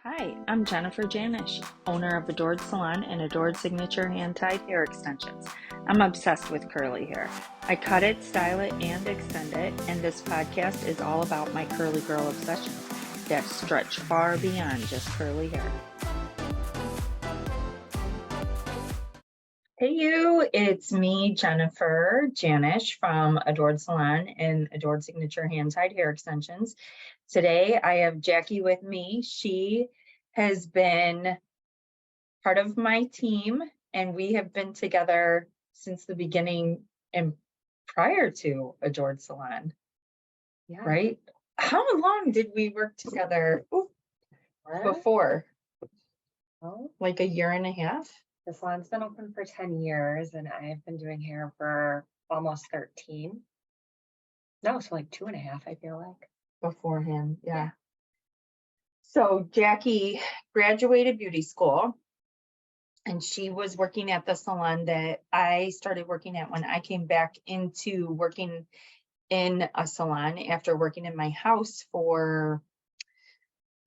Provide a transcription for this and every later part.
Hi, I'm Jennifer Janisch, owner of Adored Salon and Adored Signature Hand-Tied Hair Extensions. I'm obsessed with curly hair. I cut it, style it, and extend it, and this podcast is all about my curly girl obsessions that stretch far beyond just curly hair. Hey you, it's me, Jennifer Janisch from Adored Salon and Adored Signature Hand-Tied Hair Extensions. Today I have Jackie with me. She has been part of my team and we have been together since the beginning and prior to Adored Salon, Yeah. right? How long did we work together before? Well, Like a year and a half? the salon's been open for 10 years and I've been doing hair for almost 13. No, so like 2.5, I feel like. Beforehand, yeah. So Jackie graduated beauty school and she was working at the salon that I started working at when I came back into working in a salon after working in my house for,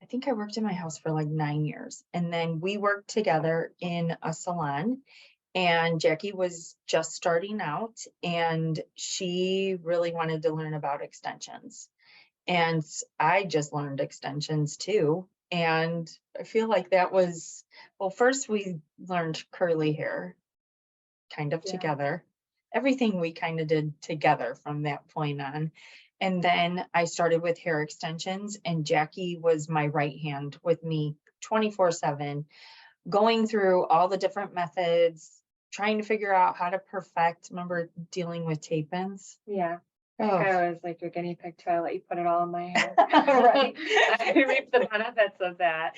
I think I worked in my house for like 9 years. And then we worked together in a salon and Jackie was just starting out and she really wanted to learn about extensions. And I just learned extensions too. And I feel like that was, well, first we learned curly hair kind of together. Everything we kind of did together from that point on. And then I started with hair extensions and Jackie was my right hand with me 24/7, going through all the different methods, trying to figure out how to perfect. Remember dealing with tape-ins? Yeah. I Oh. think I was like your guinea pig too. I let you put it all in my hair. Right. I reaped the benefits of that.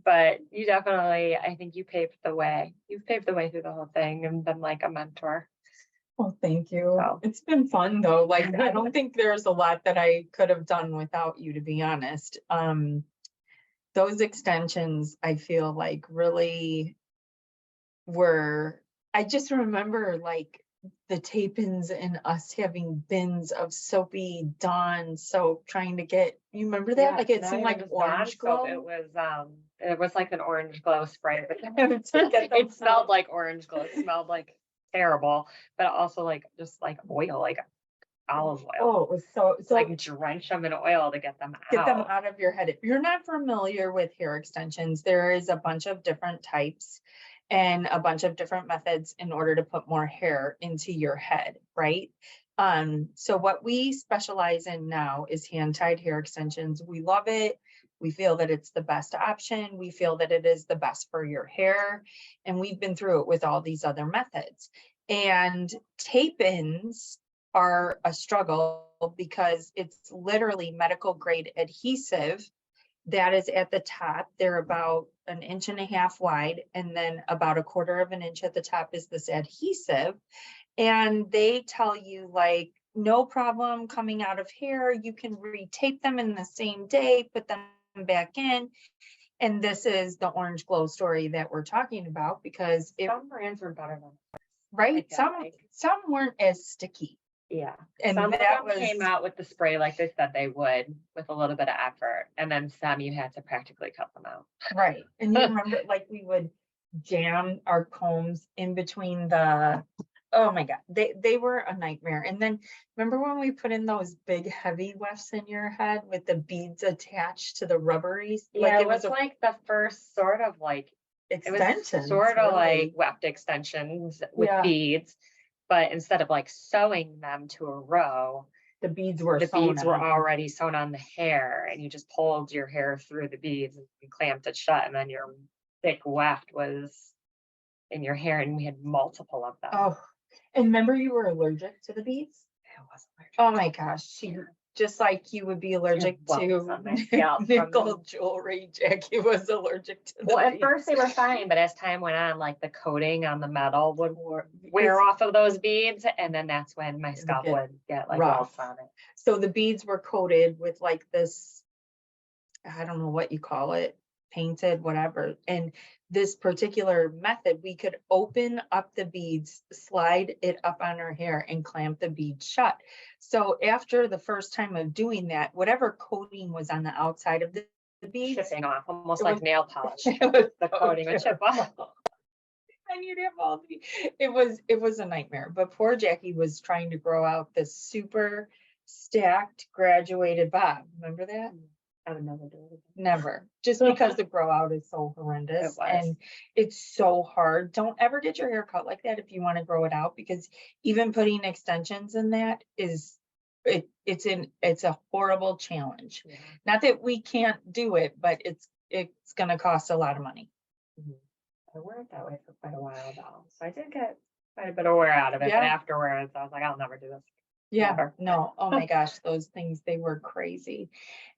But you definitely, I think you paved the way. You've paved the way through the whole thing and been like a mentor. Well, thank you. So. It's been fun though. Like, I don't think there's a lot that I could have done without you, to be honest. Those extensions, I feel like really were, I just remember like the tape-ins and us having bins of soapy Dawn soap trying to get, you remember that? Like it seemed like orange glow. It was like an orange glow spray. It smelled like orange glow. It smelled like terrible, but also like just like oil, like olive oil. Oh, it was so like drench them in oil to get them out of your head. If you're not familiar with hair extensions, there is a bunch of different types and a bunch of different methods in order to put more hair into your head, right? So what we specialize in now is hand-tied hair extensions. We love it. We feel that it's the best option. We feel that it is the best for your hair. And we've been through it with all these other methods. And tape-ins are a struggle because it's literally medical grade adhesive that is at the top. They're about 1.5 inches wide, and then about 1/4 inch at the top is this adhesive. And they tell you like, no problem coming out of hair, you can retape them in the same day, put them back in. And this is the orange glow story that we're talking about because some brands were better than right. Some weren't as sticky. Yeah. And some that of them came out with the spray like they said they would with a little bit of effort. And then some you had to practically cut them out. Right. And you remember like we would jam our combs in between the, oh my God, they were a nightmare. And then remember when we put in those big heavy wefts in your head with the beads attached to the rubberies? Yeah, like it was like the first sort of like extensions, sort of like weft extensions with beads. But instead of like sewing them to a row, the beads were already sewn on the hair, and you just pulled your hair through the beads and clamped it shut, and then your thick weft was in your hair, and we had multiple of them. Oh, and remember you were allergic to the beads? I was allergic. Oh my gosh, just like you would be allergic to nickel jewelry, Jackie was allergic to the at first they were fine, but as time went on, like the coating on the metal would wear off of those beads, and then that's when my scalp would get like welts on it. So the beads were coated with like this, I don't know what you call it, painted, whatever. And this particular method, we could open up the beads, slide it up on our hair and clamp the bead shut. So after the first time of doing that, whatever coating was on the outside of the beads. chipping off, almost It like was- nail polish. It was The so coating would chip off. terrible. And you'd have all the, it was a nightmare, but poor Jackie was trying to grow out this super stacked graduated bob. Remember that? I would never do it again. Never, just because the grow out is so horrendous It was. and it's so hard. Don't ever get your hair cut like that if you want to grow it out, because even putting extensions in that is, it's a horrible challenge. Yeah. Not that we can't do it, but it's gonna cost a lot of money. I wore it that way for quite a while though, so I did get quite a bit of wear out of it, Yeah. but afterwards, I was like, I'll never do this. Yeah, Never. no, oh my gosh, those things, they were crazy.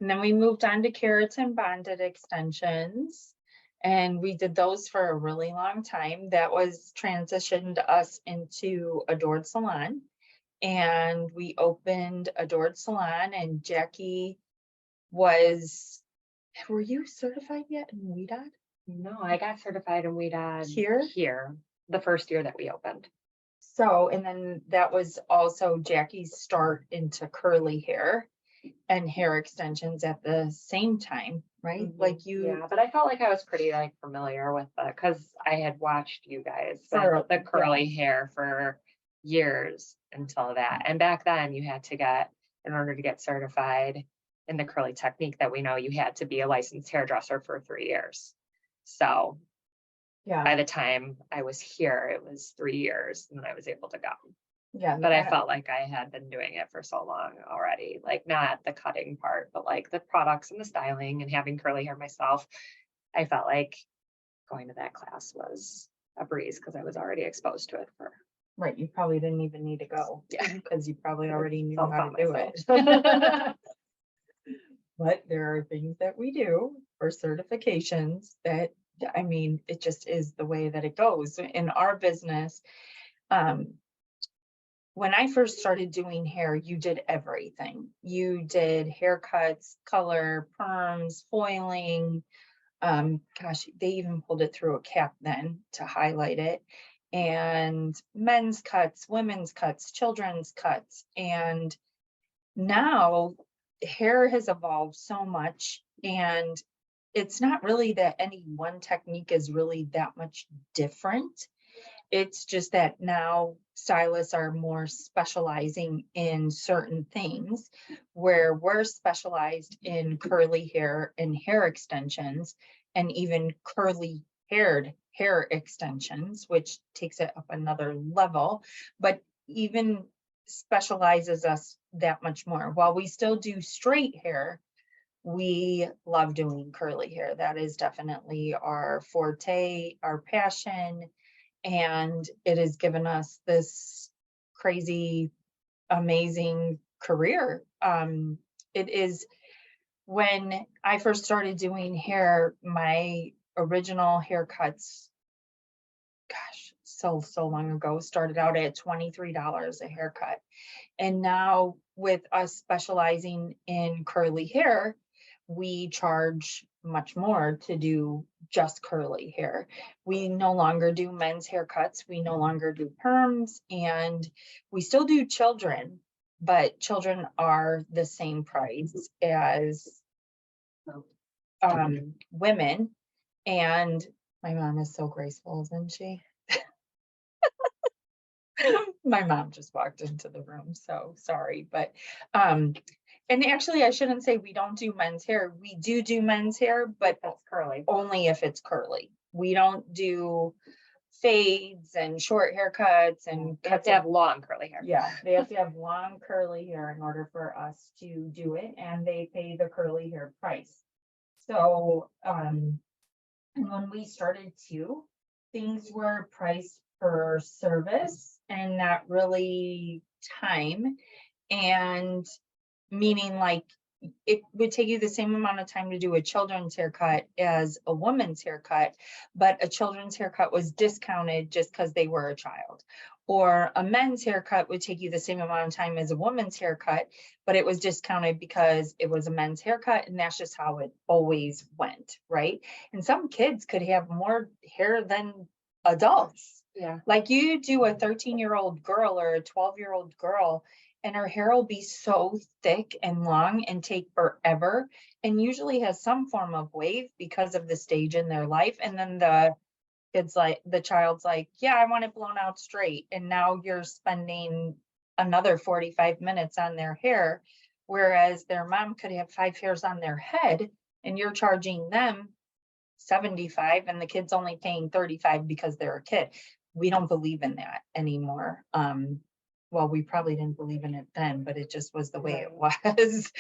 And then we moved on to keratin bonded extensions. And we did those for a really long time. That was transitioned us into Adored Salon. And we opened Adored Salon, and Jackie were you certified yet in WEDOT? No, I got certified in WEDOT Here? the first year that we opened. So, and then that was also Jackie's start into curly hair and hair extensions at the same time, right? Like you, Yeah, but I felt like I was pretty like familiar with it because I had watched you guys For- with the curly hair for years until that. And back then you had to in order to get certified in the curly technique that we know, you had to be a licensed hairdresser for 3 years. So yeah, by the time I was here, it was 3 years and I was able to go. yeah. But I felt like I had been doing it for so long already, like not the cutting part, but like the products and the styling and having curly hair myself. I felt like going to that class was a breeze because I was already exposed to it for. Right, you probably didn't even need to go. Yeah. Because you probably already knew Self-taught how to do myself. it. But there are things that we do for certifications that, I mean, it just is the way that it goes in our business. When I first started doing hair, you did everything. You did haircuts, color, perms, foiling. Gosh, they even pulled it through a cap then to highlight it. And men's cuts, women's cuts, children's cuts. And now hair has evolved so much, and it's not really that any one technique is really that much different. It's just that now stylists are more specializing in certain things, where we're specialized in curly hair and hair extensions, and even curly haired hair extensions, which takes it up another level, but even specializes us that much more. While we still do straight hair, we love doing curly hair. That is definitely our forte, our passion, and it has given us this crazy, amazing career. It is, when I first started doing hair, my original haircuts, gosh, so long ago, started out at $23 a haircut. And now with us specializing in curly hair, we charge much more to do just curly hair. We no longer do men's haircuts. We no longer do perms, and we still do children, but children are the same price as women. And my mom is so graceful, isn't she? My mom just walked into the room, so sorry, but and actually I shouldn't say we don't do men's hair. We do men's hair, but That's curly. only if it's curly. We don't do fades and short haircuts and You have cuts to have long curly hair. yeah, they have to have long curly hair in order for us to do it, and they pay the curly hair price. So and when we started too, things were priced per service and not really time. And meaning like it would take you the same amount of time to do a children's haircut as a woman's haircut, but a children's haircut was discounted just because they were a child. Or a men's haircut would take you the same amount of time as a woman's haircut, but it was discounted because it was a men's haircut, and that's just how it always went, right? And some kids could have more hair than adults. Yeah. Like you do a 13-year-old girl or a 12-year-old girl, and her hair will be so thick and long and take forever, and usually has some form of wave because of the stage in their life. And then the child's like, yeah, I want it blown out straight. And now you're spending another 45 minutes on their hair, whereas their mom could have 5 hairs on their head and you're charging them 75 and the kid's only paying 35 because they're a kid. We don't believe in that anymore. Well, we probably didn't believe in it then, but it just was the way it was.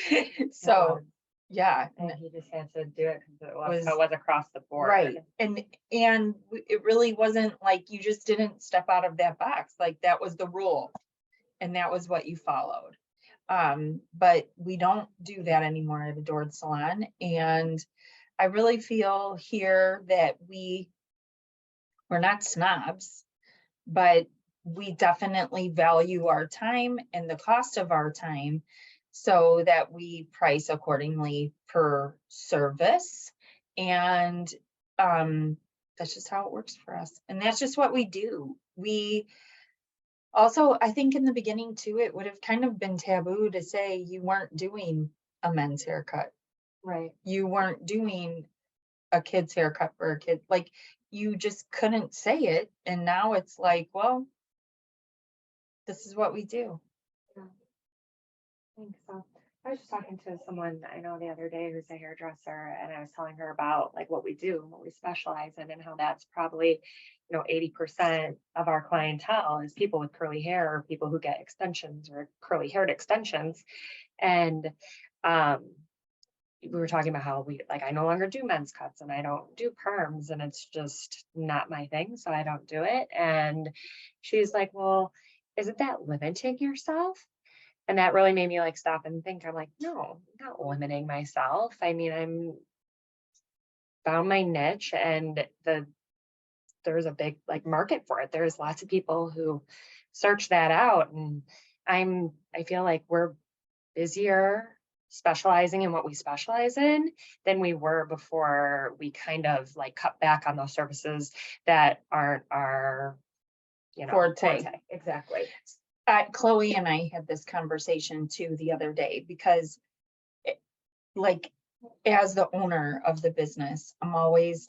So, yeah. And he just had to do it because Was- it was across the board. Right. And it really wasn't like you just didn't step out of that box. Like that was the rule. And that was what you followed. But we don't do that anymore at Adored Salon. And I really feel here that we're not snobs, but we definitely value our time and the cost of our time so that we price accordingly per service. And that's just how it works for us. And that's just what we do. We also, I think in the beginning too, it would have kind of been taboo to say you weren't doing a men's haircut. Right. You weren't doing a kid's haircut for a kid. Like you just couldn't say it. And now it's like, well, this is what we do. I think so. I was just talking to someone I know the other day who's a hairdresser, and I was telling her about like what we do and what we specialize in, and how that's probably, 80% of our clientele is people with curly hair or people who get extensions or curly haired extensions. And we were talking about how I no longer do men's cuts and I don't do perms, and it's just not my thing, so I don't do it. And she's like, well, isn't that limiting yourself? And that really made me stop and think. I'm like, no, I'm not limiting myself. I mean, I'm found my niche, and there's a big market for it. There's lots of people who search that out, and I feel like we're busier specializing in what we specialize in than we were before we kind of cut back on those services that aren't our Forte. Exactly. Chloe and I had this conversation too the other day because as the owner of the business, I'm always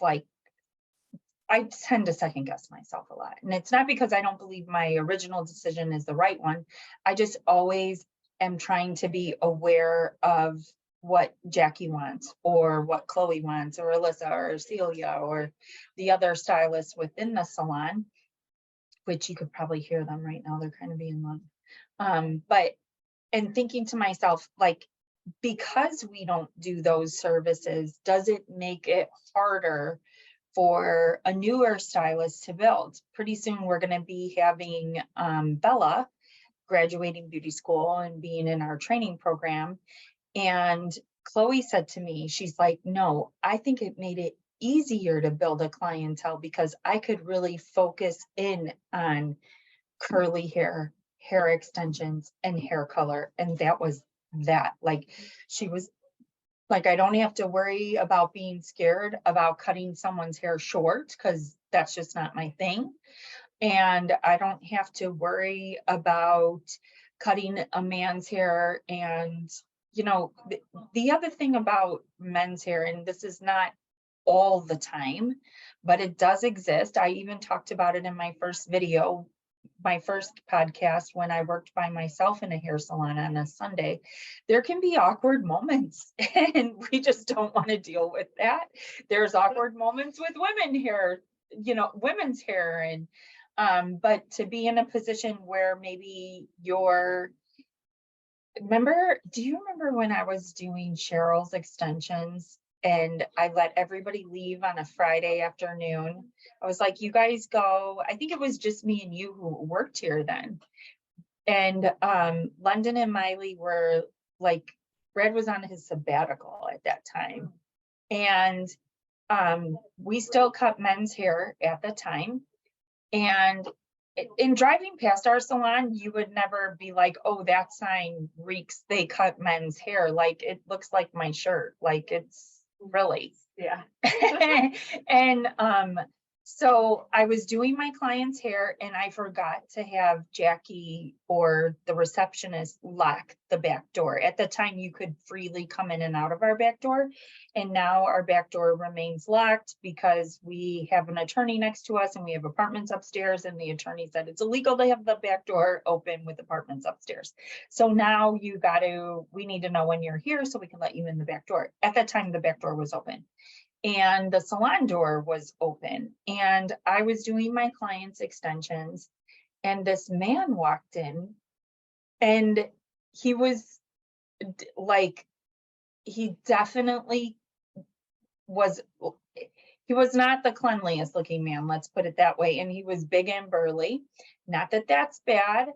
I tend to second guess myself a lot. And it's not because I don't believe my original decision is the right one. I just always am trying to be aware of what Jackie wants or what Chloe wants or Alyssa or Celia or the other stylists within the salon, which you could probably hear them right now. They're kind of being loud. And thinking to myself, because we don't do those services, does it make it harder for a newer stylist to build? Pretty soon we're going to be having Bella graduating beauty school and being in our training program. And Chloe said to me, she's like, no, I think it made it easier to build a clientele because I could really focus in on curly hair, hair extensions, and hair color. And that was that. She was like, I don't have to worry about being scared about cutting someone's hair short because that's just not my thing. And I don't have to worry about cutting a man's hair. And, the other thing about men's hair, and this is not all the time, but it does exist. I even talked about it in my first video, my first podcast, when I worked by myself in a hair salon on a Sunday. There can be awkward moments and we just don't want to deal with that. There's awkward moments with women's hair. And but to be in a position where maybe do you remember when I was doing Cheryl's extensions and I let everybody leave on a Friday afternoon? I was like, you guys go. I think it was just me and you who worked here then. And London and Miley were Brad was on his sabbatical at that time. And we still cut men's hair at the time. And in driving past our salon, you would never be like, oh, that sign reeks, they cut men's hair. It looks like my shirt. It's really, yeah. And So I was doing my client's hair and I forgot to have Jackie or the receptionist lock the back door. At the time, you could freely come in and out of our back door. And now our back door remains locked because we have an attorney next to us and we have apartments upstairs, and the attorney said it's illegal to have the back door open with apartments upstairs. So now we need to know when you're here so we can let you in the back door. At that time, the back door was open. And the salon door was open, and I was doing my client's extensions, and this man walked in, and he was like, he definitely was, he was not the cleanliest looking man, let's put it that way. And he was big and burly. Not that that's bad,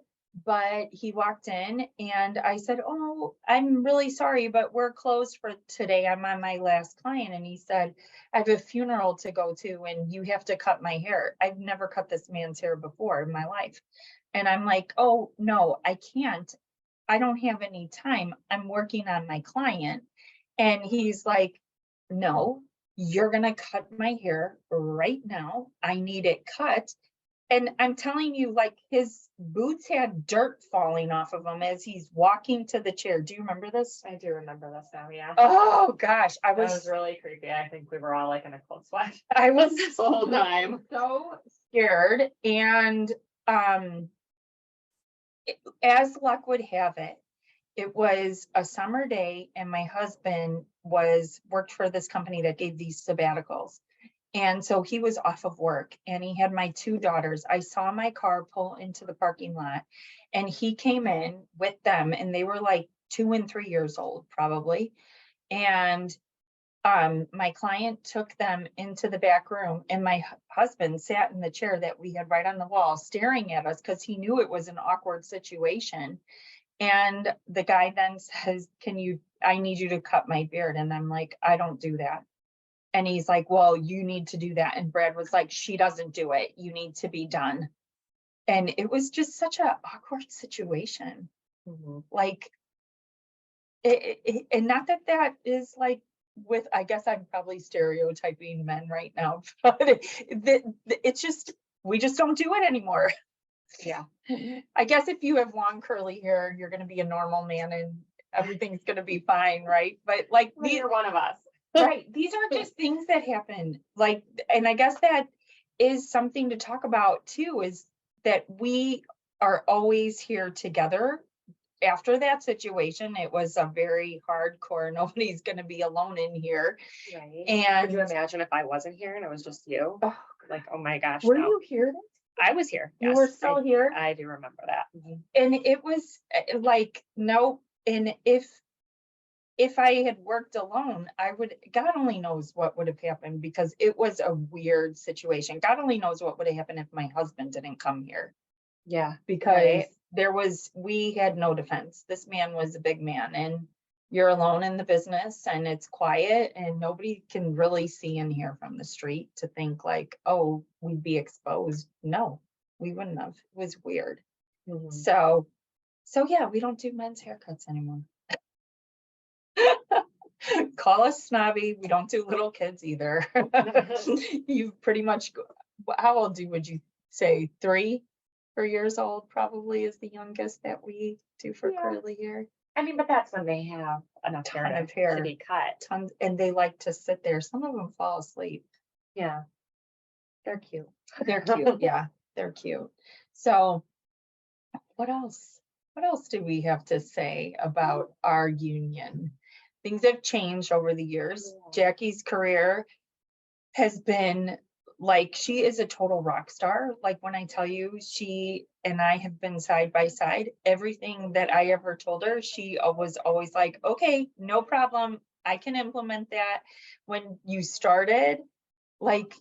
but he walked in and I said, "Oh, I'm really sorry, but we're closed for today. I'm on my last client." And he said, "I have a funeral to go to and you have to cut my hair." I've never cut this man's hair before in my life. And I'm like, "Oh, no, I can't. I don't have any time. I'm working on my client." And he's like, "No, you're going to cut my hair right now. I need it cut." And I'm telling you, like, his boots had dirt falling off of him as he's walking to the chair. Do you remember this? I do remember this now, yeah. Oh gosh, That was really creepy. I think we were all like in a cold sweat I was the whole time. so scared. And as luck would have it, it was a summer day and my husband worked for this company that gave these sabbaticals. And so he was off of work and he had my two daughters. I saw my car pull into the parking lot and he came in with them, and they were like 2 and 3 years old probably. And my client took them into the back room, and my husband sat in the chair that we had right on the wall staring at us because he knew it was an awkward situation. And the guy then says, I need you to cut my beard. And I'm like, "I don't do that." And he's like, "Well, you need to do that." And Brad was like, "She doesn't do it. You need to be done." And it was just such an awkward situation. Like, and not that that is like I guess I'm probably stereotyping men right now, but it's just, we just don't do it anymore. Yeah. I guess if you have long curly hair, you're going to be a normal man and everything's going to be fine, right? But like, You're one of us. right, these are just things that happen. Like, and I guess that is something to talk about too, is that we are always here together. After that situation, it was a very hardcore, nobody's going to be alone in here. Right. And could you imagine if I wasn't here and it was just you? oh, Like, oh my gosh. were no. you here? I was here. You Yes, were still here? I do remember that. And it was like, no. And if I had worked alone, God only knows what would have happened, because it was a weird situation. God only knows what would have happened if my husband didn't come here. Yeah. Because we had no defense. This man was a big man, and you're alone in the business and it's quiet and nobody can really see in here from the street to think like, oh, we'd be exposed. No, we wouldn't have. It was weird. So yeah, we don't do men's haircuts anymore. Call us snobby. We don't do little kids either. You pretty much, how old would you say? 3 years old probably is the youngest that we do for curly hair. I mean, but that's when they have enough hair to be cut. Tons, and they like to sit there. Some of them fall asleep. Yeah. They're cute. They're cute. Yeah, they're cute. So what else? What else do we have to say about our union? Things have changed over the years. Jackie's career has been like, she is a total rock star. Like, when I tell you, she and I have been side by side, everything that I ever told her, she was always like, okay, no problem. I can implement that. When you started, like,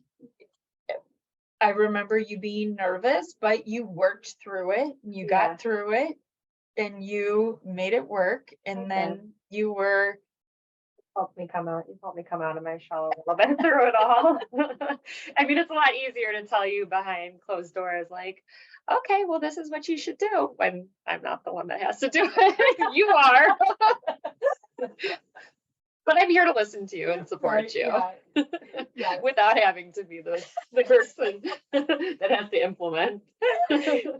I remember you being nervous, but you worked through it. You got through it and you made it work. And then you were helped me come out. You helped me come out of my shell a little bit through it all. I mean, it's a lot easier to tell you behind closed doors, like, okay, well, this is what you should do, when I'm not the one that has to do it. You are. But I'm here to listen to you and support Right, you. Yeah. Without having to be the person that has to implement.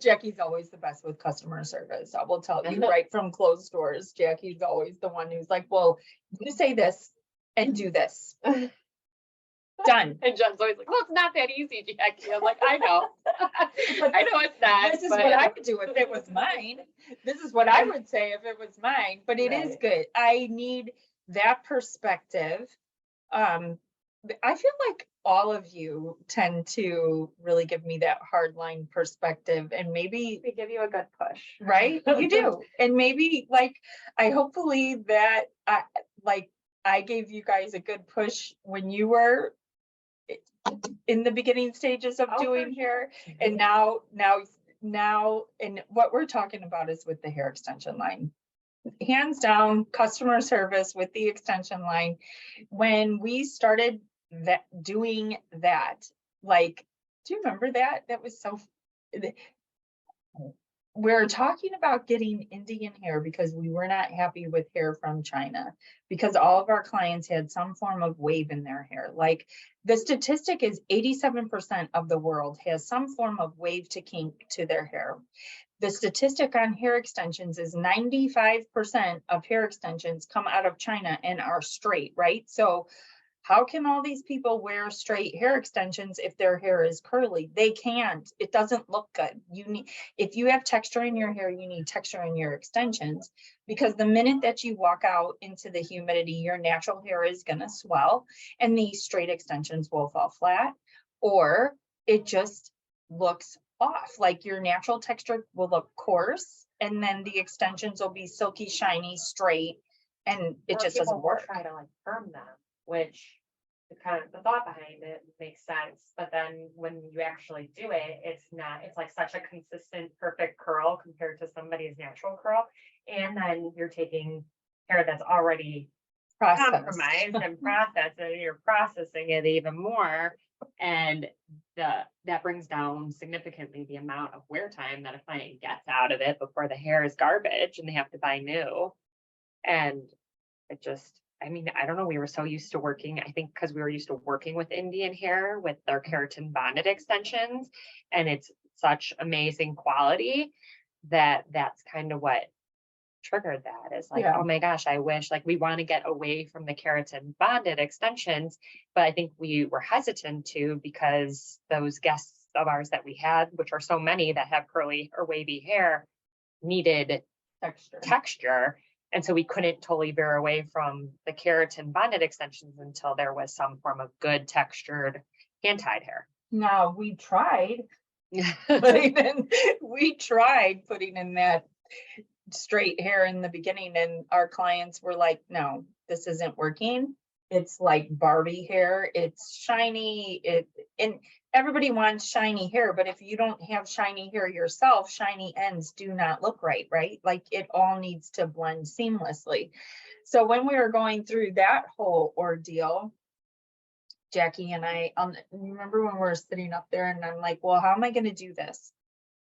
Jackie's always the best with customer service. I will tell you right from closed doors. Jackie's always the one who's like, well, you say this and do this. Done. And Jen's always like, well, it's not that easy, Jackie. I'm like, I know. I know it's not. This is what I would do if it was mine. This is what I would say if it was mine, but it is good. I need that perspective. I feel like all of you tend to really give me that hardline perspective, and maybe we give you a good push, right? You do. And maybe like I hopefully that I gave you guys a good push when you were in the beginning stages of doing hair, and now and what we're talking about is with the hair extension line. Hands down, customer service with the extension line. When we started doing that, like, do you remember that? That was so. We're talking about getting Indian hair because we were not happy with hair from China, because all of our clients had some form of wave in their hair. Like the statistic is 87% of the world has some form of wave to kink to their hair. The statistic on hair extensions is 95% of hair extensions come out of China and are straight, right? So how can all these people wear straight hair extensions if their hair is curly? They can't. It doesn't look good. If you have texture in your hair, you need texture in your extensions, because the minute that you walk out into the humidity, your natural hair is going to swell and these straight extensions will fall flat, or it just looks off. Like your natural texture will look coarse and then the extensions will be silky, shiny, straight, and it just doesn't work. Try to like firm them, which the thought behind it makes sense, but then when you actually do it, it's not, it's like such a consistent, perfect curl compared to somebody's natural curl. And then you're taking hair that's already compromised and processed, and you're processing it even more. And that brings down significantly the amount of wear time that a client gets out of it before the hair is garbage and they have to buy new. And it just, I mean, I don't know, we were so used to working, I think because we were used to working with Indian hair with their keratin bonded extensions, and it's such amazing quality that's kind of what triggered that. Is like, oh my gosh, I wish, like, we want to get away from the keratin bonded extensions, but I think we were hesitant to, because those guests of ours that we had, which are so many that have curly or wavy hair, needed texture. And so we couldn't totally veer away from the keratin bonded extensions until there was some form of good textured hand-tied hair. Now we tried, we tried putting in that straight hair in the beginning, and our clients were like, no, this isn't working. It's like Barbie hair. It's shiny. And everybody wants shiny hair, but if you don't have shiny hair yourself, shiny ends do not look right, right? Like it all needs to blend seamlessly. So when we were going through that whole ordeal, Jackie and I, remember when we were sitting up there and I'm like, well, how am I going to do this?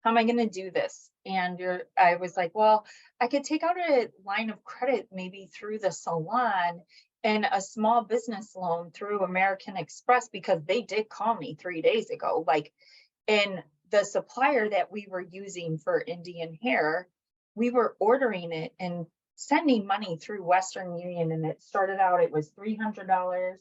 How am I going to do this? And I was like, well, I could take out a line of credit maybe through the salon and a small business loan through American Express, because they did call me 3 days ago. Like, and the supplier that we were using for Indian hair, we were ordering it and sending money through Western Union. And it started out, it was $300.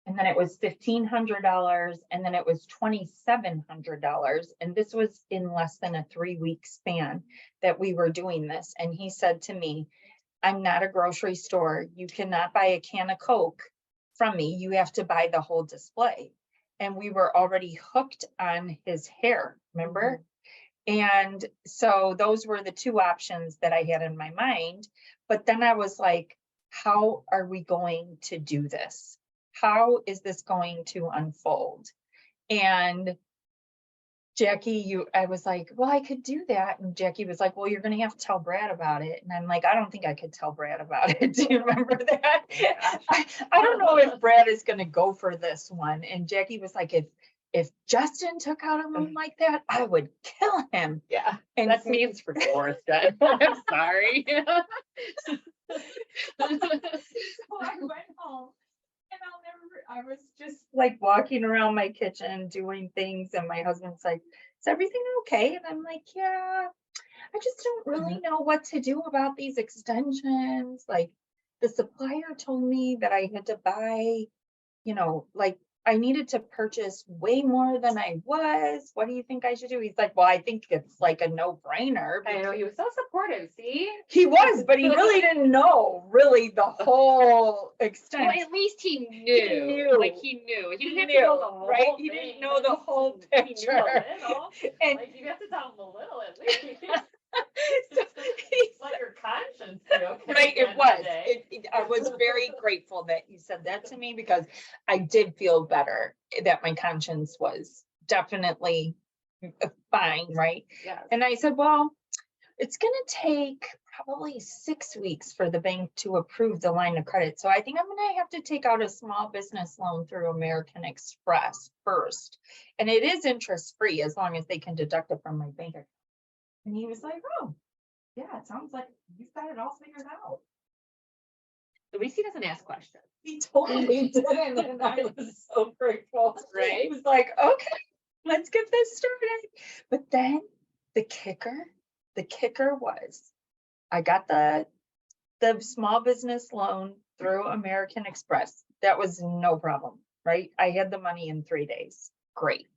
And then it was $1,500, and then it was $2,700. And this was in less than a 3-week span that we were doing this. And he said to me, I'm not a grocery store. You cannot buy a can of Coke from me. You have to buy the whole display. And we were already hooked on his hair, remember? And so those were the two options that I had in my mind. But then I was like, how are we going to do this? How is this going to unfold? And Jackie, I was like, well, I could do that. And Jackie was like, well, you're going to have to tell Brad about it. And I'm like, I don't think I could tell Brad about it. Do you remember that? I don't know if Brad is going to go for this one. And Jackie was like, if Justin took out a loan like that, I would kill him. Yeah. And that means for divorce. I'm sorry. So I went home and I was just like walking around my kitchen doing things. And my husband's like, is everything okay? And I'm like, yeah, I just don't really know what to do about these extensions. Like the supplier told me that I had to buy, like I needed to purchase way more than I was. What do you think I should do? He's like, well, I think it's like a no-brainer. I know, he was so supportive, see? He was, but he really didn't know really the whole extent. Well, at least he knew. knew. Like he knew. He didn't have to knew, know the whole right? thing. He didn't know but the at least whole he knew picture. a little. And Like you have to tell him a little at least. so he's Let your conscience be okay. right, at it the end of was. the day. I was very grateful that you said that to me because I did feel better that my conscience was definitely fine, right? Yes. And I said, well, it's going to take probably 6 weeks for the bank to approve the line of credit. So I think I'm going to have to take out a small business loan through American Express first. And it is interest free as long as they can deduct it from my bank account. And he was like, oh, yeah, it sounds like you've got it all figured out. At least he doesn't ask questions. He totally didn't, and I was so grateful. Right. He was like, okay, let's get this started. But then the kicker was, I got the small business loan through American Express. That was no problem, right? I had the money in 3 days. Great.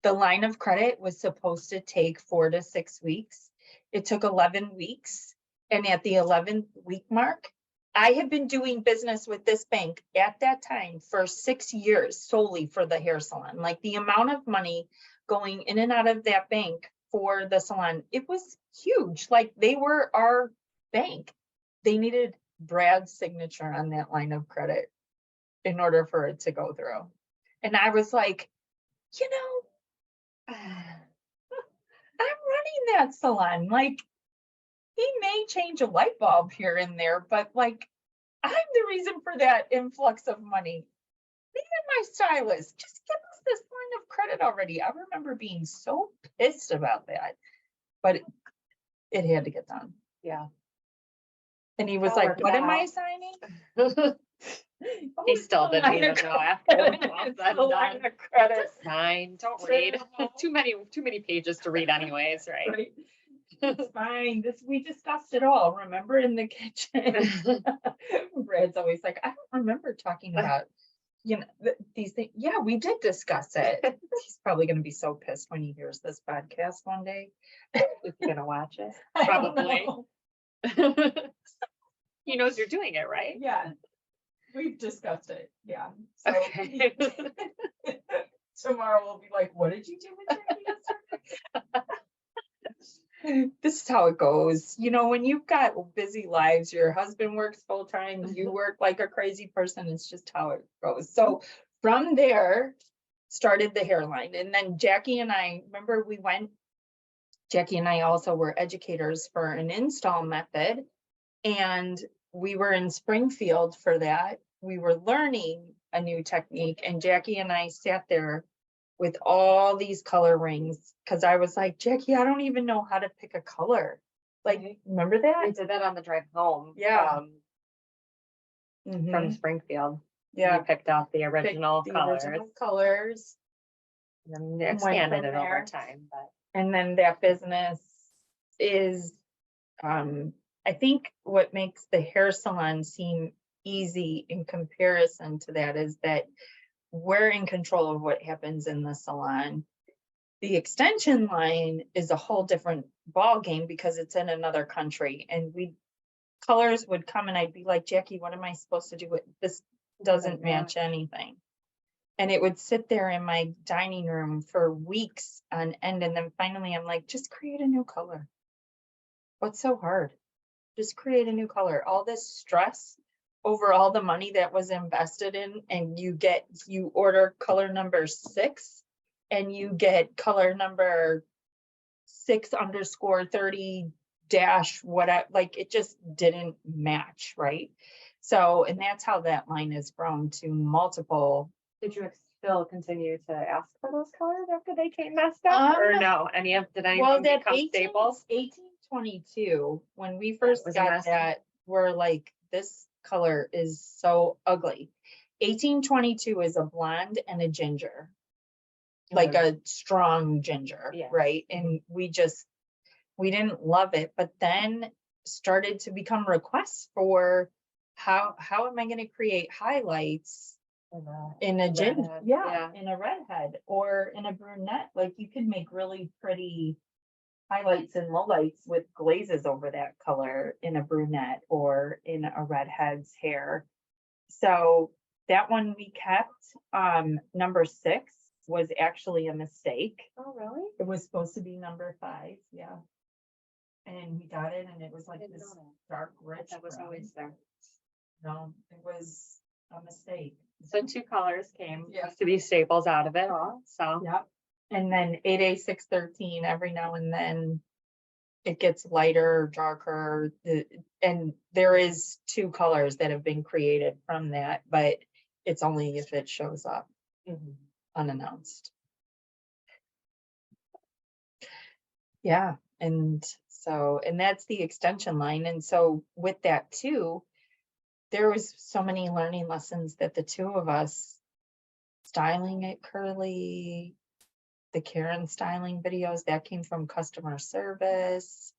The line of credit was supposed to take 4 to 6 weeks. It took 11 weeks. And at the 11th week mark, I had been doing business with this bank at that time for 6 years solely for the hair salon. Like the amount of money going in and out of that bank for the salon, it was huge. Like they were our bank. They needed Brad's signature on that line of credit in order for it to go through. And I was like, I'm running that salon. Like, he may change a light bulb here and there, but like, I'm the reason for that influx of money. Even my stylist, just give us this line of credit already. I remember being so pissed about that, but it had to get done. Yeah. And he was I'll like, work it what am I out." signing? He still didn't even know after. It's the line of credit. Just sign, don't read. Too many pages to read anyways, right? Right. It's fine. We discussed it all, remember, in the kitchen. Brad's always like, I don't remember talking about, these things. Yeah, we did discuss it. He's probably going to be so pissed when he hears this podcast one day. He's gonna watch it. I don't Probably. know. He knows you're doing it, right? Yeah, we've discussed it. Yeah. So Okay. tomorrow we'll be like, what did you do with Jackie yesterday? This is how it goes. When you've got busy lives, your husband works full time, you work like a crazy person. It's just how it goes. So from there started the hairline. And then Jackie and I, remember Jackie and I also were educators for an install method. And we were in Springfield for that. We were learning a new technique. And Jackie and I sat there with all these color rings because I was like, Jackie, I don't even know how to pick a color. Like, remember that? We did that on the drive home. Yeah. From Mhm. Springfield. Yeah. We picked out the original Picked the colors. original colors. And then And went expanded from it over there. time. But And then that business is, I think what makes the hair salon seem easy in comparison to that is that we're in control of what happens in the salon. The extension line is a whole different ball game because it's in another country, and colors would come and I'd be like, Jackie, what am I supposed to do with this? Doesn't match anything. And it would sit there in my dining room for weeks on end. And then finally I'm like, just create a new color. What's so hard? Just create a new color. All this stress over all the money that was invested in, and you order color number 6 and you get color number 6_30 dash whatever, like it just didn't match, right? So, and that's how that line has grown to multiple. did you still continue to ask for those colors after they came messed up? Or no? Did anything Well, that become stable? 1822, when we first was a got mess. that, were like, this color is so ugly. 1822 is a blonde and a ginger, like a strong ginger, Yeah. right? And we didn't love it, but then started to become requests for how am I going to create highlights in a ginger, redhead, yeah, in a redhead or in a brunette. Like you could make really pretty highlights and lowlights with glazes over that color in a brunette or in a redhead's hair. So that one we kept. Number 6 was actually a mistake. Oh, really? It was supposed to be number 5, yeah. And we got it, and it was like didn't this know that. dark rich That was brown. always there. No, it was a mistake. So 2 colors came Yeah. to be staples out of it all, so. Yep. And then 8A 613, every now and then it gets lighter or darker. And there is 2 colors that have been created from that, but it's only if it shows up unannounced. Yeah. And so, and that's the extension line. And so with that too, there was so many learning lessons that the 2 of us styling it curly, the Karen styling videos that came from customer service,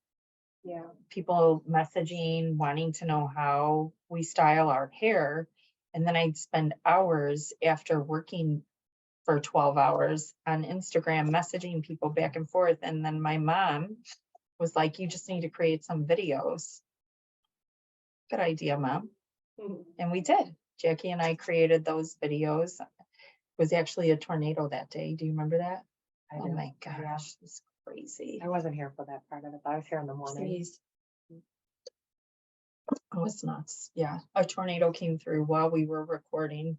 Yeah. people messaging, wanting to know how we style our hair. And then I'd spend hours after working for 12 hours on Instagram, messaging people back and forth. And then my mom was like, you just need to create some videos. Good idea, Mom. And we did. Jackie and I created those videos. It was actually a tornado that day. Do you remember that? Oh my gosh, it's crazy. I wasn't here for that part of it, but I was here in the morning. Jeez. It was nuts. Yeah, a tornado came through while we were recording.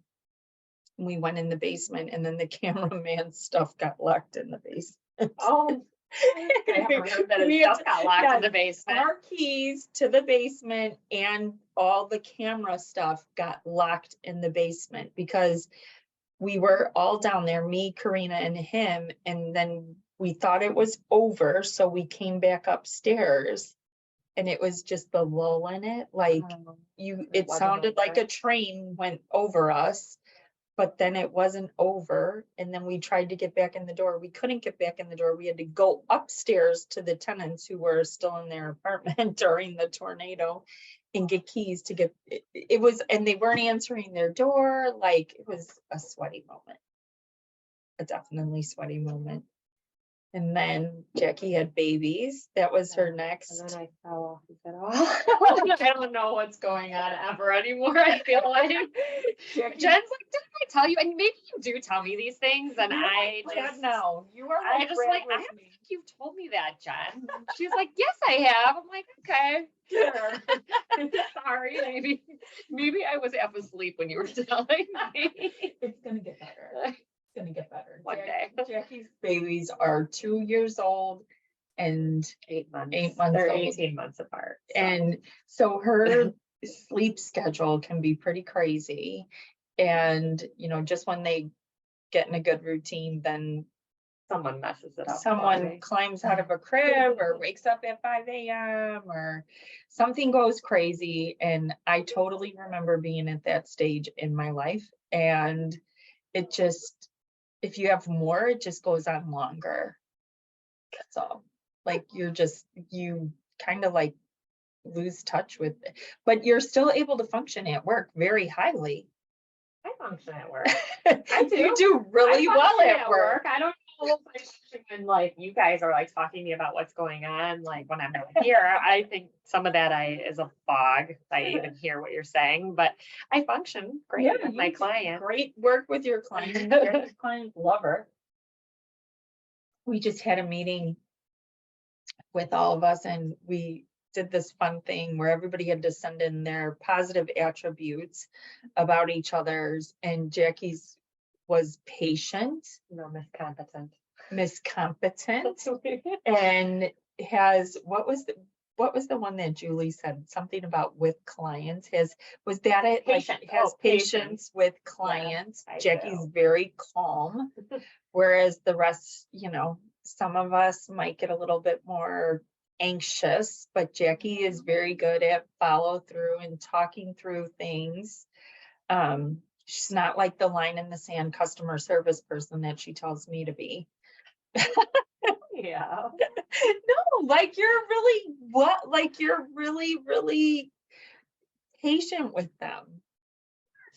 We went in the basement, and then the cameraman stuff got locked in the basement. Oh, I haven't heard that We his had stuff got locked in the basement. Our keys to the basement and all the camera stuff got locked in the basement because we were all down there, me, Karina, and him, and then we thought it was over, so we came back upstairs, and it was just the lull in it, like it wasn't sounded like over. a train went over us, but then it wasn't over, and then we tried to get back in the door. We couldn't get back in the door. We had to go upstairs to the tenants who were still in their apartment during the tornado and get keys to get it was, and they weren't answering their door. Like, it was a sweaty moment, a definitely sweaty moment. And then Jackie had babies. That was her next. And then I fell off and said, oh, I don't know what's going on ever anymore. I feel like Jen's like, didn't I tell you? And maybe you do tell me these things, and I just know you are. I just like, I don't think you've told me that, Jen. She's like, yes, I have. I'm like, okay, sure. Sorry, maybe I was half asleep when you were telling me. It's gonna get better. Gonna get better One day. Jackie's babies are 2 years old and 8 months. 8 months They're old. 18 months apart. So. And so her sleep schedule can be pretty crazy. And, just when they get in a good routine, then someone messes it up. Someone climbs out of a crib or wakes up at 5 a.m. or something goes crazy. And I totally remember being at that stage in my life. And it just, if you have more, it just goes on longer. That's all. Like you kind of like lose touch with it, but you're still able to function at work very highly. I function at work. I do. You do really well at work. I don't know if I function when like you guys are like talking to me about what's going on, like when I'm not here. I think some of that is a fog. I even hear what you're saying, but I function great with my client. Great work with your client. Your client lover. We just had a meeting with all of us, and we did this fun thing where everybody had to send in their positive attributes about each other's, and Jackie's was patient. No, Miscompetent. And has, what was the one that Julie said? Something about with clients. Was that it? Patient. Like, has patience with clients. Yeah, Jackie's very calm. Whereas the rest, some of us might get a little bit more anxious, but Jackie is very good at follow through and talking through things. She's not like the line in the sand customer service person that she tells me to be. Yeah. No, like you're really patient with them.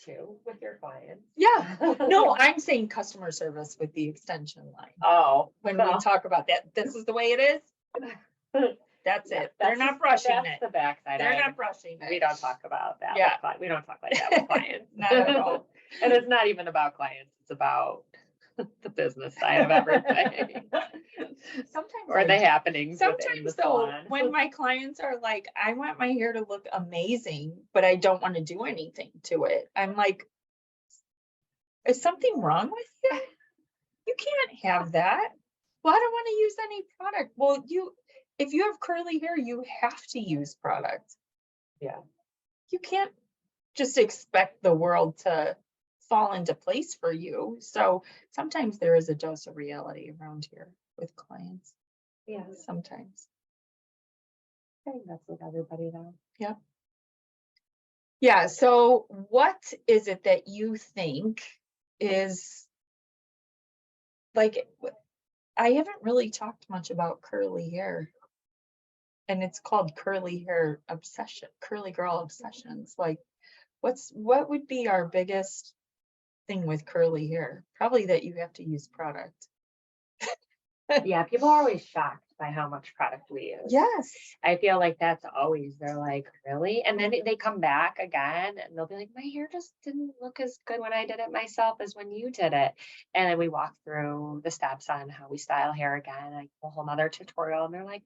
Too, with your clients. Yeah, no, I'm saying customer service with the extension line. Oh, When we talk about that, this is the way it is. That's it. They're not brushing That's it. the backside. They're not brushing it. We don't talk about that. Yeah. We don't talk like that with clients. Not at all. And it's not even about clients. It's about the business side of everything. Sometimes Or the happenings within the sometimes though, salon. when my clients are like, I want my hair to look amazing, but I don't want to do anything to it. I'm like, is something wrong with you? You can't have that. Well, I don't want to use any product. Well, if you have curly hair, you have to use product. Yeah. You can't just expect the world to fall into place for you. So sometimes there is a dose of reality around here with clients. Yeah. Sometimes. I think that's with everybody though. Yep. Yeah. So what is it that you think is like, I haven't really talked much about curly hair. And it's called curly hair obsession, curly girl obsessions. Like, what would be our biggest thing with curly hair? Probably that you have to use product. Yeah, people are always shocked by how much product we use. Yes. I feel like that's always, they're like, really? And then they come back again and they'll be like, my hair just didn't look as good when I did it myself as when you did it. And then we walk through the steps on how we style hair again, like a whole nother tutorial. And they're like,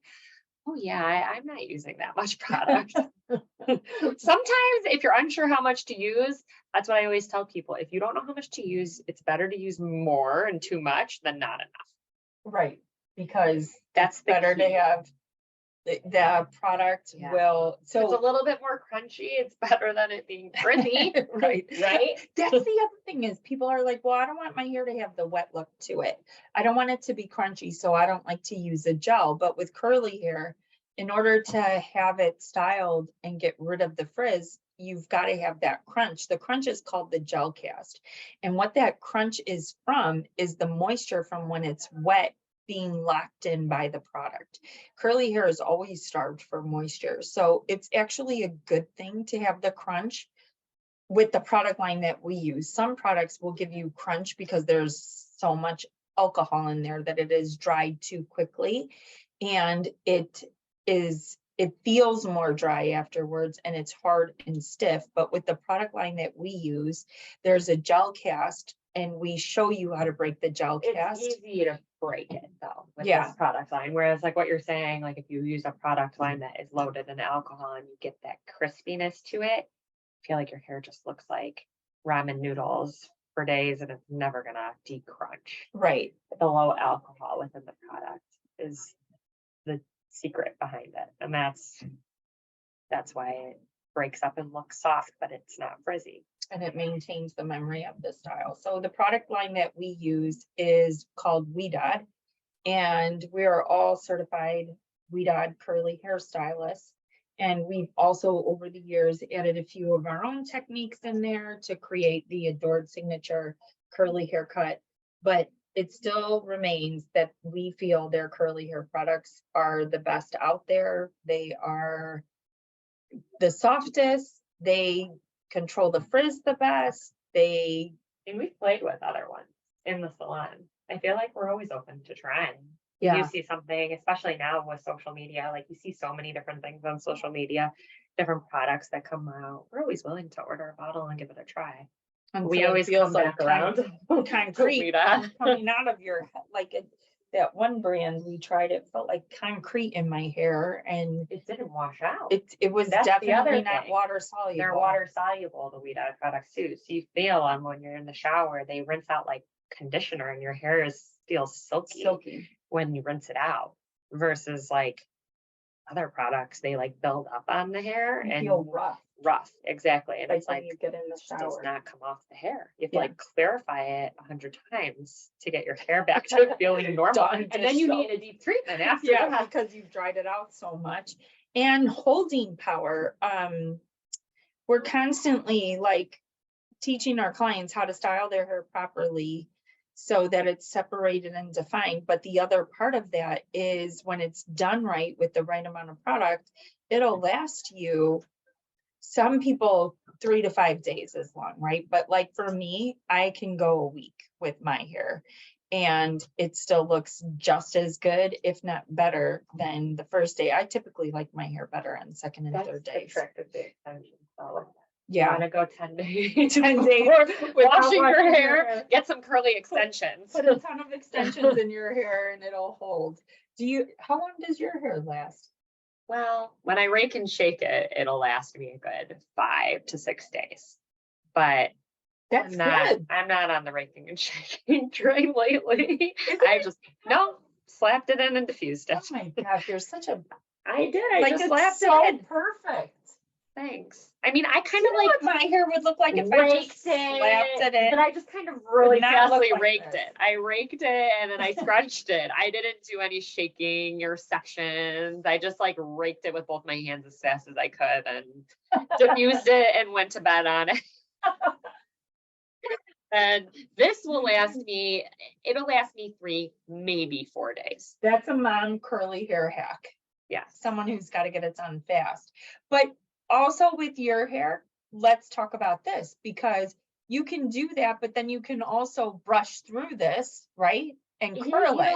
oh yeah, I'm not using that much product. Sometimes if you're unsure how much to use, that's what I always tell people. If you don't know how much to use, it's better to use more and too much than not enough. Right. Because That's it's better to key. have the product will. So it's a So little bit more crunchy. It's better than it being frizzy. right. Right. That's the other thing is people are like, well, I don't want my hair to have the wet look to it. I don't want it to be crunchy. So I don't like to use a gel. But with curly hair, in order to have it styled and get rid of the frizz, you've got to have that crunch. The crunch is called the gel cast. And what that crunch is from is the moisture from when it's wet being locked in by the product. Curly hair is always starved for moisture. So it's actually a good thing to have the crunch with the product line that we use. Some products will give you crunch because there's so much alcohol in there that it is dried too quickly. And it feels more dry afterwards and it's hard and stiff. But with the product line that we use, there's a gel cast and we show you how to break the gel cast. It's easy to break it though with Yeah. this product line. Whereas like what you're saying, like if you use a product line that is loaded in alcohol and you get that crispiness to it, I feel like your hair just looks like ramen noodles for days and it's never gonna decrunch. Right. The low alcohol within the product is the secret behind it. And that's why it breaks up and looks soft, but it's not frizzy. And it maintains the memory of the style. So the product line that we use is called WeDod, and we are all certified WeDod curly hairstylists. And we've also over the years added a few of our own techniques in there to create the adored signature curly haircut. But it still remains that we feel their curly hair products are the best out there. They are the softest. They control the frizz the best. And we've played with other ones in the salon. I feel like we're always open to trying. You see something, especially now with social media, like you see so many different things on social media, different products that come out. We're always willing to order a bottle and give it a try. We always come back around. Concrete coming out of your head. Like that one brand we tried, it felt like concrete in my hair and it didn't wash out. It was That's definitely not water soluble. They're water soluble, the WeDod products too. So you feel them when you're in the shower, they rinse out like conditioner and your hair feels silky when you rinse it out versus like other products, they like build up on the hair and feel rough. rough, exactly. And it's when like, you get in the it just does shower. not come off the hair. You have to Yeah. like clarify it 100 times to get your hair back to feeling normal. Done And then you dish need a deep treatment after Yeah, that. because you've dried it out so much. And holding power. We're constantly like teaching our clients how to style their hair properly so that it's separated and defined. But the other part of that is when it's done right with the right amount of product, it'll last you, some people 3 to 5 days is long, right? But like for me, I can go a week with my hair and it still looks just as good, if not better than the first day. I typically like my hair better on the second and third The days. trick of the extension. So you Yeah. want to go 10 days, 10 days before without washing your washing your hair, hair. get some curly extensions. Put a ton of extensions in your hair and it'll hold. How long does your hair last? Well, when I rake and shake it, it'll last me a good 5 to 6 days. But That's good. I'm not on the raking and shaking train lately. Isn't I it? just slapped it in and diffused it. Oh my gosh, you're such a I did. I like just it's slapped so it in. perfect. Thanks. I mean, I kind Do of you know like what my hair would look like if I raked just slapped it in? but I just kind of really not look fastly like raked this. it. I raked it and then I scrunched it. I didn't do any shaking or sections. I just like raked it with both my hands as fast as I could and diffused it and went to bed on it. And this will last me, it'll last me 3, maybe 4 days. That's a mom curly hair hack. Yes. Someone who's got to get it done fast. But also with your hair, let's talk about this because you can do that, but then you can also brush through this, right? And curl it.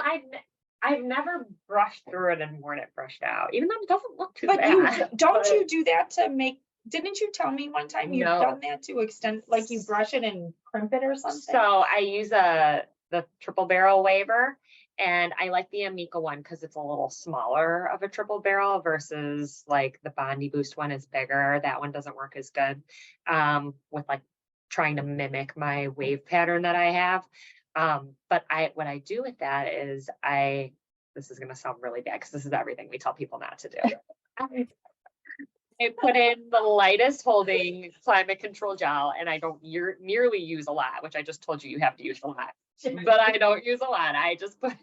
I've never brushed through it and worn it brushed out, even though it doesn't look too But bad. you do that to make, didn't you tell me one time you've done that to extend, like you brush it and crimp it or something? So I use the triple barrel waver. And I like the Amica one because it's a little smaller of a triple barrel versus like the Bondi Boost one is bigger. That one doesn't work as good with like trying to mimic my wave pattern that I have. But what I do with that is this is going to sound really bad because this is everything we tell people not to do. I put in the lightest holding climate control gel and I don't nearly use a lot, which I just told you have to use a lot. But I don't use a lot. I just put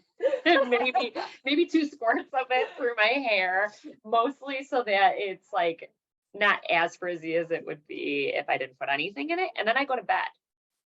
maybe 2 squirts of it through my hair, mostly so that it's like not as frizzy as it would be if I didn't put anything in it. And then I go to bed.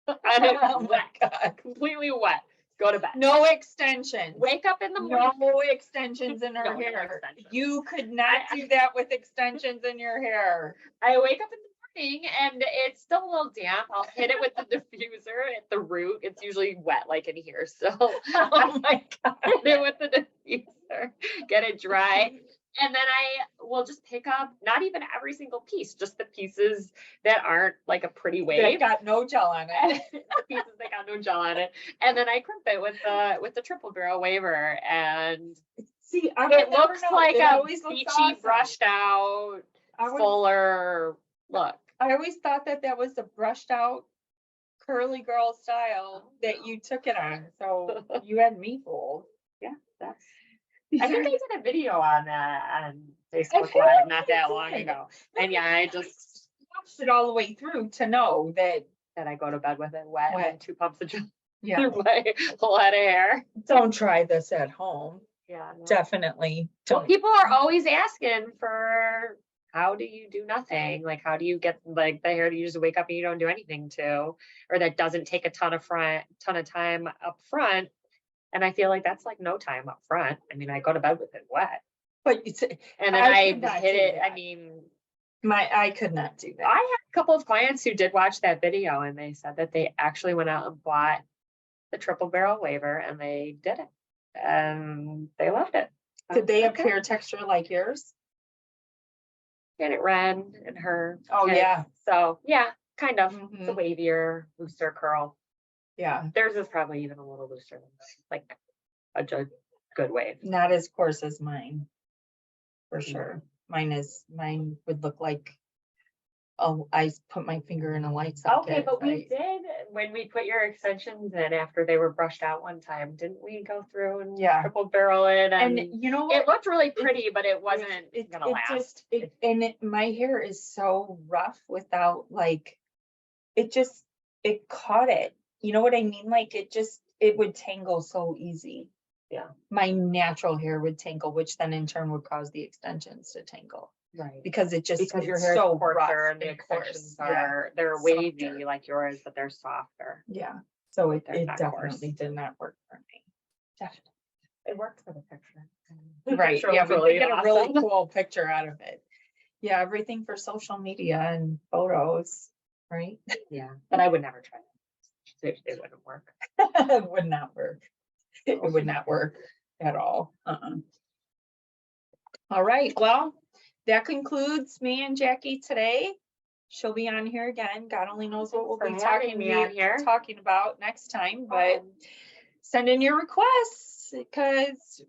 Oh my God. Completely wet. Go to bed. No extensions. Wake up in the morning. No extensions in her No hair. extensions. You could not do that with extensions in your hair. I wake up in the morning and it's still a little damp. I'll hit it with the diffuser at the root. It's usually wet like in here. So Oh my God. hit it with the diffuser, get it dry. And then I will just pick up not even every single piece, just the pieces that aren't like a pretty wave. That got no gel on it. The pieces that got no gel on it. And then I crimp it with the triple barrel waver. And see, it looks like a beachy, awesome. brushed out, fuller look. I always thought that was the brushed out curly girl style that you took it on. So you had me fooled. Yeah, that's. I think I did a video on that on Facebook Live not that long ago. And yeah, I just watched it all the way through to know that I go to bed with it wet. And 2 pumps of gel through my whole head of hair. Don't try this at home. Yeah, no. Definitely. Well, people are always asking for how do you do nothing? Like, how do you get like the hair to you just wake up and you don't do anything to, or that doesn't take a ton of time up front? And I feel like that's like no time up front. I mean, I go to bed with it wet. But and then I hit it. I mean, I could not do that. I had a couple of clients who did watch that video and they said that they actually went out and bought the triple barrel waver and they did it. And they loved it. Did they have hair texture like yours? Janet Wren and her. Oh, kids. yeah. So yeah, kind of. Mhm. It's a wavier, looser curl. Yeah. Theirs is probably even a little looser than mine, like a good wave. Not as coarse as mine, for sure. Mine would look like I put my finger in a light socket. Okay, but we right? did, when we put your extensions in after they were brushed out one time, didn't we go through and Yeah. triple barrel it? And And you know what? it looked really pretty, but it wasn't It gonna last. my hair is so rough without like, it caught it. You know what I mean? Like it would tangle so easy. Yeah. My natural hair would tangle, which then in turn would cause the extensions to tangle Right. because Because your it's hair is so coarser rough and the and coarse. extensions Yeah. are, they're Softer. wavy like yours, but they're softer. Yeah. So it They're not coarse. definitely did not work for me. Definitely. It worked for the picture. Right, Picture yeah, was we really did get a really awesome. cool picture out of it. Yeah, everything for social media and photos, right? Yeah, but I would never try that. It wouldn't work. It would not work. It would not work at all. All right, well, that concludes me and Jackie today. She'll be on here again. God only knows what we'll Thanks be for having me on here. talking about next time, but send in your requests because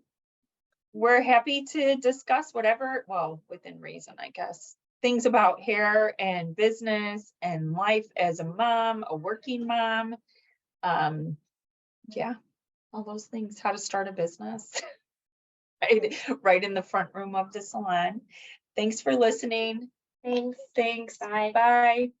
we're happy to discuss whatever, well, within reason, I guess, things about hair and business and life as a mom, a working mom. Yeah, all those things, how to start a business. Right in the front room of the salon. Thanks for listening. Thanks. Thanks. Bye. Bye.